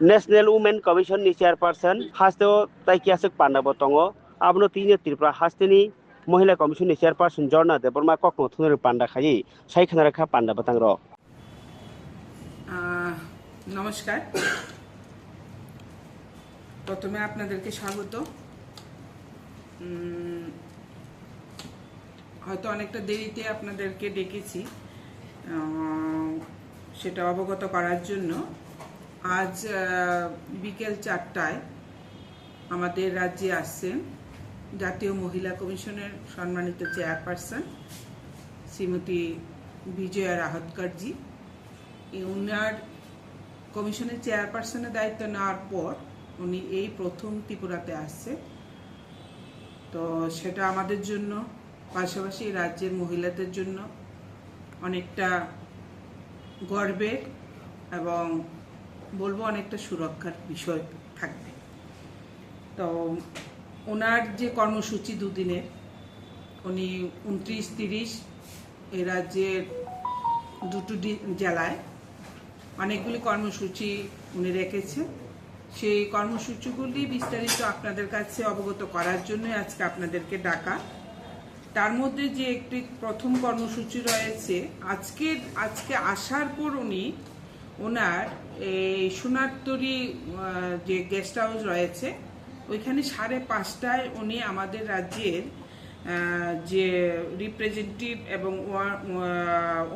National women commission नि chairperson हास्ते ताइकियासक पांडा दंगो आबनो तीन त्रिपुरा हास्तेनि महिला कमिशन नि चेयरपर्सन जर्ना देबरमा कखनो थुनर पांडा खाई साइखाना रेखा पांडा बतांग र নমস্কার। প্রথমে আপনাদেরকে স্বাগত। হয়তো অনেকটা দেরিতে আপনাদেরকে ডেকেছি, সেটা অবগত করার জন্য। আজ বিকেল 4টায় আমাদের রাজ্যে আসছেন জাতীয় মহিলা কমিশনের সম্মানিত চেয়ারপারসন শ্রীমতী বিজয়া রাহতকারজি। উনার কমিশনের চেয়ারপারসনের দায়িত্ব নেওয়ার পর উনি এই প্রথম ত্রিপুরাতে আসছে। তো সেটা আমাদের জন্য, পাশাপাশি রাজ্যের মহিলাদের জন্য অনেকটা গর্বের এবং বলবো অনেকটা সুরক্ষার বিষয় থাকবে। তো ওনার যে কর্মসূচি দুদিনের, উনি 29-30 এই রাজ্যের দুটো জেলায় অনেকগুলি কর্মসূচি উনি রেখেছেন। সেই কর্মসূচিগুলি বিস্তারিত আপনাদের কাছে অবগত করার জন্য আজকে আপনাদেরকে ডাকা। তার মধ্যে যে একটি প্রথম কর্মসূচি রয়েছে, আজকে আসার পর উনি ওনার এই সোনারতরী যে গেস্ট হাউস রয়েছে ওইখানে 5:30টায় উনি আমাদের রাজ্যের যে রিপ্রেজেন্টেটিভ এবং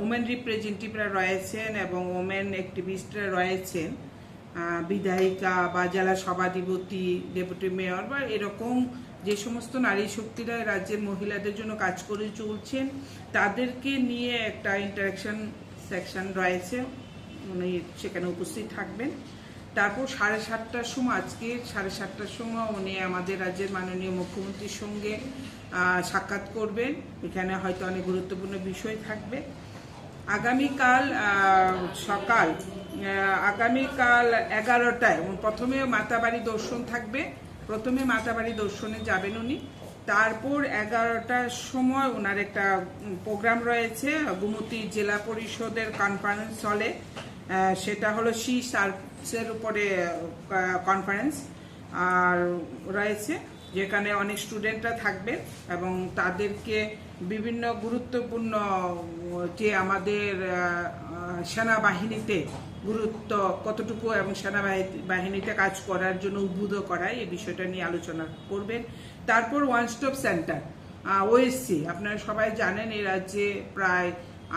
ওমেন রিপ্রেজেন্টেটিভরা রয়েছেন এবং ওমেন অ্যাক্টিভিস্টরা রয়েছেন, বিধায়িকা বা জেলা সভাধিপতি, ডেপুটি মেয়র বা এরকম যে সমস্ত নারী শক্তিরা রাজ্যের মহিলাদের জন্য কাজ করে চলছেন, তাদেরকে নিয়ে একটা ইন্টারাকশন সেকশন রয়েছে, উনি সেখানে উপস্থিত থাকবেন। তারপর 7:30টার সময়, আজকে 7:30টার সময় উনি আমাদের রাজ্যের মাননীয় মুখ্যমন্ত্রীর সঙ্গে সাক্ষাৎ করবেন। এখানে হয়তো অনেক গুরুত্বপূর্ণ বিষয় থাকবে। আগামীকাল 11টায় প্রথমে মাতাবাড়ি দর্শন থাকবে। প্রথমে মাতাবাড়ি দর্শনে যাবেন উনি। তারপর 11টার সময় ওনার একটা প্রোগ্রাম রয়েছে গোমতী জেলা পরিষদের কনফারেন্স হলে। সেটা হলো সি সার্ভিসের উপরে কনফারেন্স আর রয়েছে, যেখানে অনেক স্টুডেন্টরা থাকবেন এবং তাদেরকে বিভিন্ন গুরুত্বপূর্ণ যে আমাদের সেনাবাহিনীতে গুরুত্ব কতটুকু এবং সেনাবাহিনীতে কাজ করার জন্য উদ্বুদ্ধ করা, এই বিষয়টা নিয়ে আলোচনা করবেন। তারপর ওয়ান স্টপ সেন্টার ওএসসি, আপনারা সবাই জানেন এই রাজ্যে প্রায়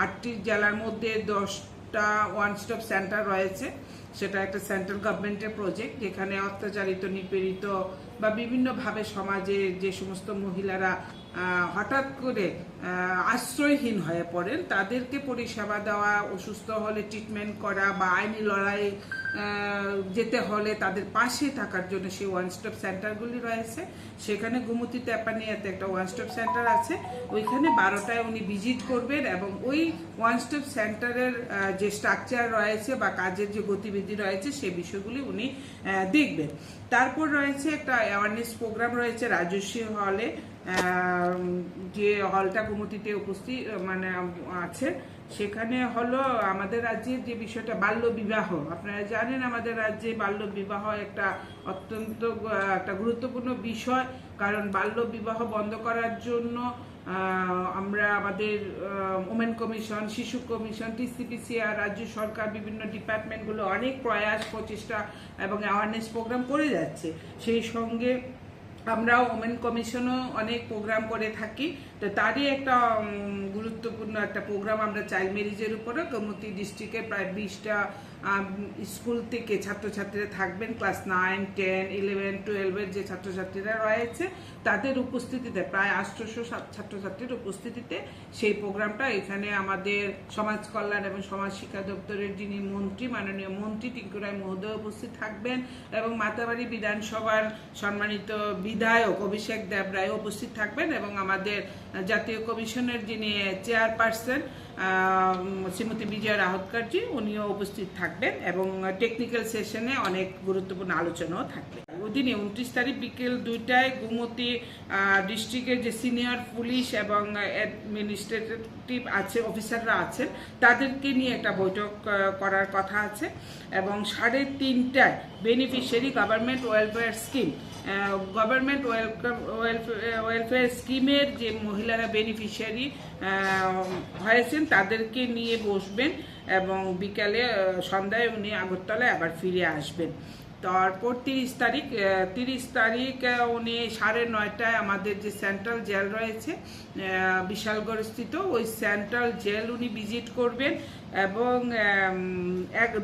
8টি জেলার মধ্যে 10টা ওয়ান স্টপ সেন্টার রয়েছে। সেটা একটা সেন্ট্রাল গভর্নমেন্টের প্রজেক্ট, যেখানে অত্যাচারিত, নিপীড়িত বা বিভিন্নভাবে সমাজে যে সমস্ত মহিলারা হঠাৎ করে আশ্রয়হীন হয়ে পড়েন তাদেরকে পরিষেবা দেওয়া, অসুস্থ হলে ট্রিটমেন্ট করা বা আইনি লড়াই যেতে হলে তাদের পাশে থাকার জন্য সেই ওয়ান স্টপ সেন্টারগুলি রয়েছে। সেখানে গোমতী তেপানিয়াতে একটা ওয়ান স্টপ সেন্টার আছে, ওইখানে 12টায় উনি ভিজিট করবেন এবং ওই ওয়ান স্টপ সেন্টারের যে স্ট্রাকচার রয়েছে বা কাজের যে গতিবিধি রয়েছে সেই বিষয়গুলি উনি দেখবেন। তারপর রয়েছে একটা অ্যাওয়ারনেস প্রোগ্রাম রয়েছে রাজস্বী হলে, যে হলটা গোমতীতে উপস্থিত আছে। সেখানে হলো আমাদের রাজ্যের যে বিষয়টা বাল্য বিবাহ, আপনারা জানেন আমাদের রাজ্যে বাল্য বিবাহ একটা অত্যন্ত একটা গুরুত্বপূর্ণ বিষয়। কারণ বাল্য বিবাহ বন্ধ করার জন্য আমরা আমাদের ওমেন কমিশন, শিশু কমিশন, টিসিপিসিআর, রাজ্য সরকার, বিভিন্ন ডিপার্টমেন্টগুলো অনেক প্রয়াস, প্রচেষ্টা এবং অ্যাওয়ারনেস প্রোগ্রাম করে যাচ্ছে। সেই সঙ্গে আমরা ওমেন কমিশনও অনেক প্রোগ্রাম করে থাকি। তো তারই একটা গুরুত্বপূর্ণ একটা প্রোগ্রাম আমরা চাইল্ড ম্যারেজের উপরে গোমতী ডিস্ট্রিক্টে প্রায় 20টা স্কুল থেকে ছাত্রছাত্রীরা থাকবেন, ক্লাস 9, 10, 11, 12-এর যে ছাত্রছাত্রীরা রয়েছে তাদের উপস্থিতিতে, প্রায় 800 ছাত্রছাত্রীর উপস্থিতিতে সেই প্রোগ্রামটা এখানে আমাদের সমাজ কল্যাণ এবং সমাজ শিক্ষা দপ্তরের যিনি মন্ত্রী, মাননীয় মন্ত্রী টিঙ্কু রায় মহোদয় উপস্থিত থাকবেন এবং মাতাবাড়ি বিধানসভার সম্মানিত বিধায়ক অভিষেক দেব রায় উপস্থিত থাকবেন এবং আমাদের জাতীয় কমিশনের যিনি চেয়ারপারসন শ্রীমতী বিজয়া রাহতকারজি উনিও উপস্থিত থাকবেন এবং টেকনিক্যাল সেশনে অনেক গুরুত্বপূর্ণ আলোচনাও থাকবে। ওই দিনে 29 তারিখ বিকেল 2টায় গোমতী ডিস্ট্রিক্টের যে সিনিয়র পুলিশ এবং অ্যাডমিনিস্ট্রেটিভ আছে অফিসাররা আছেন তাদেরকে নিয়ে একটা বৈঠক করার কথা আছে। এবং 3:30টায় beneficiary government welfare scheme welfare স্কিমের যে মহিলারা বেনিফিশিয়ারি হয়েছেন তাদেরকে নিয়ে বসবেন এবং বিকালে সন্ধ্যায় উনি আগরতলায় আবার ফিরে আসবেন। তারপর 30 তারিখ উনি 9:30টায় আমাদের যে সেন্ট্রাল জেল রয়েছে বিশালগড় স্থিত ওই সেন্ট্রাল জেল উনি ভিজিট করবেন এবং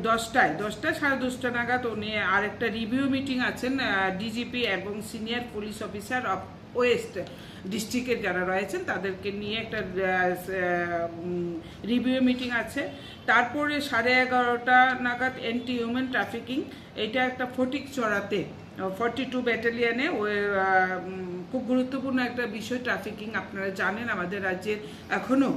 10টা 10:30 নাগাদ উনি আরেকটা রিভিউ মিটিং আছেন ডিজিপি এবং senior police officer of West ডিস্ট্রিক্টের যারা রয়েছেন তাদেরকে নিয়ে একটা রিভিউ মিটিং আছে। তারপরে 11:30 নাগাদ অ্যান্টি হিউম্যান ট্রাফিকিং, এটা একটা ফটিকছড়াতে 42 ব্যাটালিয়নে খুব গুরুত্বপূর্ণ একটা বিষয় ট্রাফিকিং। আপনারা জানেন আমাদের রাজ্যের এখনও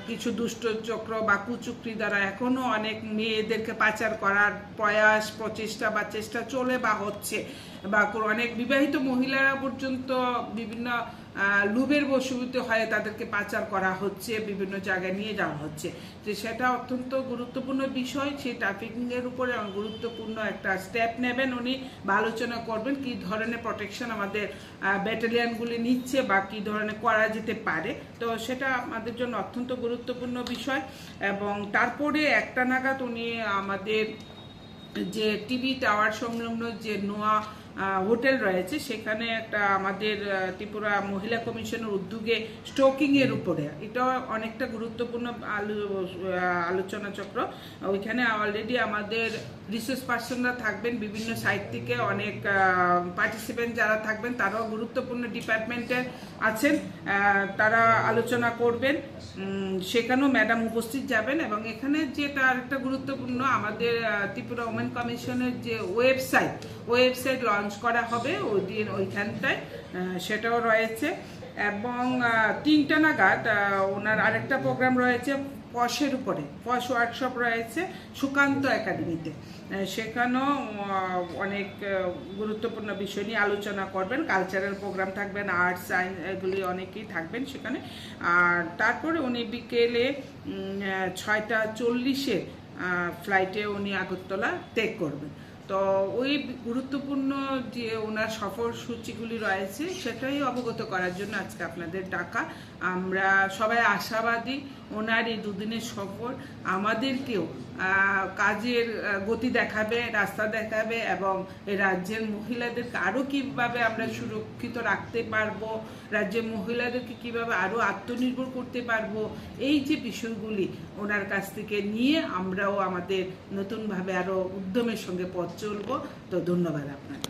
কিছু দুষ্ট চক্র বা কুচক্রী দ্বারা এখনও অনেক মেয়েদেরকে পাচার করার প্রয়াস প্রচেষ্টা বা চেষ্টা চলে বা হচ্ছে, বা অনেক বিবাহিত মহিলারা পর্যন্ত বিভিন্ন লুবের বশীভূত হয়ে তাদেরকে পাচার করা হচ্ছে, বিভিন্ন জায়গায় নিয়ে যাওয়া হচ্ছে। তো সেটা অত্যন্ত গুরুত্বপূর্ণ বিষয়। সেই ট্রাফিকিংয়ের উপরে গুরুত্বপূর্ণ একটা স্টেপ নেবেন উনি বা আলোচনা করবেন কী ধরনের প্রোটেকশন আমাদের ব্যাটালিয়নগুলি নিচ্ছে বা কী ধরনের করা যেতে পারে। তো সেটা আমাদের জন্য অত্যন্ত গুরুত্বপূর্ণ বিষয়। এবং তারপরে 1টা নাগাদ উনি আমাদের যে টিভি টাওয়ার সংলগ্ন যে নোয়া হোটেল রয়েছে সেখানে একটা আমাদের ত্রিপুরা মহিলা কমিশনের উদ্যোগে স্টোকিংয়ের উপরে এটা অনেকটা গুরুত্বপূর্ণ আলোচনা চক্র। ওইখানে অলরেডি আমাদের রিসোর্স পার্সনরা থাকবেন, বিভিন্ন সাইট থেকে অনেক পার্টিসিপেন্ট যারা থাকবেন তারাও গুরুত্বপূর্ণ ডিপার্টমেন্টের আছেন, তারা আলোচনা করবেন। সেখানেও ম্যাডাম উপস্থিত যাবেন। এবং এখানে যেটা আরেকটা গুরুত্বপূর্ণ আমাদের ত্রিপুরা ওমেন কমিশনের যে ওয়েবসাইট লঞ্চ করা হবে ওই দিন ওইখানটায়, সেটাও রয়েছে। এবং 3টা নাগাদ ওনার আরেকটা প্রোগ্রাম রয়েছে পশের উপরে, পশ ওয়ার্কশপ রয়েছে সুকান্ত একাডেমিতে, সেখানেও অনেক গুরুত্বপূর্ণ বিষয় নিয়ে আলোচনা করবেন। কালচারাল প্রোগ্রাম থাকবেন, আর্টস সায়েন্স এগুলি অনেকেই থাকবেন সেখানে। আর তারপরে উনি বিকেলে 6:40 ফ্লাইটে উনি আগরতলা ত্যাগ করবেন। তো ওই গুরুত্বপূর্ণ যে ওনার সফর সূচিগুলি রয়েছে সেটাই অবগত করার জন্য আজকে আপনাদের ডাকা। আমরা সবাই আশাবাদী ওনার এই দুদিনের সফর আমাদেরকেও কাজের গতি দেখাবে, রাস্তা দেখাবে এবং এই রাজ্যের মহিলাদেরকে আরও কীভাবে আমরা সুরক্ষিত রাখতে পারবো, রাজ্যের মহিলাদেরকে কীভাবে আরও আত্মনির্ভর করতে পারবো, এই যে বিষয়গুলি ওনার কাছ থেকে নিয়ে আমরাও আমাদের নতুনভাবে আরও উদ্যমের সঙ্গে পথ চলবো। তো ধন্যবাদ আপনাদের।